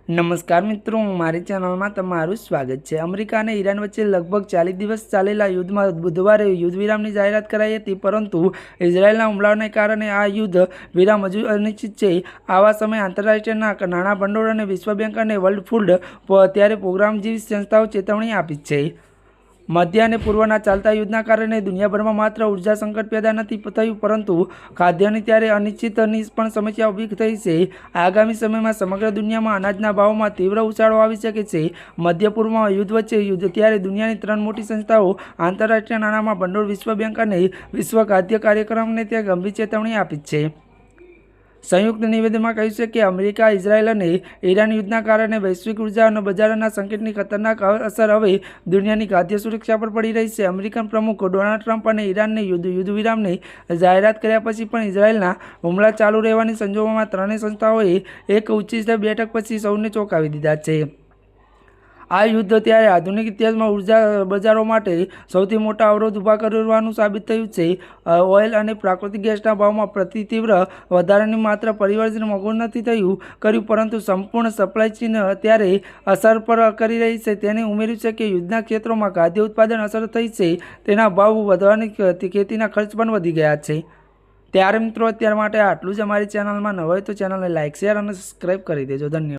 નમસ્કાર મિત્રો, મારી ચેનલમાં તમારું સ્વાગત છે। અમેરિકા અને ઈરાન વચ્ચે લગભગ 40 દિવસ ચાલેલા યુદ્ધમાં બુધવારે યુદ્ધ વિરામની જાહેરાત કરાઈ હતી, પરંતુ ઇઝરાયેલના હુમલાઓને કારણે આ યુદ્ધ વિરામ હજુ અનિશ્ચિત છે। આવા સમયે આંતરરાષ્ટ્રીય નાણાં ભંડોળ અને વિશ્વ બેંક અને વર્લ્ડ ફૂડ ત્યારે પ્રોગ્રામ જેવી સંસ્થાઓ ચેતવણી આપી છે। મધ્ય અને પૂર્વના ચાલતા યુદ્ધના કારણે દુનિયાભરમાં માત્ર ઉર્જા સંકટ પેદા નથી થયું, પરંતુ ખાદ્યની ત્યારે અનિશ્ચિતની પણ સમસ્યા ઊભી થઈ છે। આગામી સમયમાં સમગ્ર દુનિયામાં અનાજના ભાવમાં તીવ્ર ઉછાળો આવી શકે છે। મધ્ય પૂર્વમાં યુદ્ધ વચ્ચે યુદ્ધ ત્યારે દુનિયાની 3 મોટી સંસ્થાઓ આંતરરાષ્ટ્રીય નાણાં ભંડોળ, વિશ્વ બેંક અને વિશ્વ ખાદ્ય કાર્યક્રમને ત્યાં ગંભીર ચેતવણી આપી છે। સંયુક્ત નિવેદનમાં કહ્યું છે કે અમેરિકા, ઇઝરાયલ અને ઈરાન યુદ્ધના કારણે વૈશ્વિક ઉર્જા અને બજારના સંકટની ખતરનાક અસર હવે દુનિયાની ખાદ્ય સુરક્ષા પર પડી રહી છે। અમેરિકન પ્રમુખ ડોનાલ્ડ ટ્રમ્પ અને ઈરાનને યુદ્ધ વિરામની જાહેરાત કર્યા પછી પણ ઇઝરાયલના હુમલા ચાલુ રહેવાની સંજોગોમાં ત્રણેય સંસ્થાઓએ એક ઉચ્ચ બેઠક પછી સૌને ચોંકાવી દીધા છે। આ યુદ્ધ ત્યારે આધુનિક ઇતિહાસમાં ઉર્જા બજારો માટે સૌથી મોટા અવરોધ ઊભા કરવાનું સાબિત થયું છે। ઓઇલ અને પ્રાકૃતિક ગેસના ભાવમાં પ્રતિ તીવ્ર વધારાની માત્ર પરિવર્તન મોંઘું નથી કર્યું, પરંતુ સંપૂર્ણ સપ્લાય ચેઇન ત્યારે અસર પર કરી રહી છે। તેને ઉમેર્યું છે કે યુદ્ધના ક્ષેત્રોમાં ખાદ્ય ઉત્પાદન અસર થઈ છે, તેના ભાવ વધવાની ખેતીના ખર્ચ પણ વધી ગયા છે। ત્યારે મિત્રો, અત્યાર માટે આટલું જ। અમારી ચેનલમાં નવા હોય તો ચેનલને લાઇક, શેર અને સબસ્ક્રાઈબ કરી દેજો। ધન્યવાદ।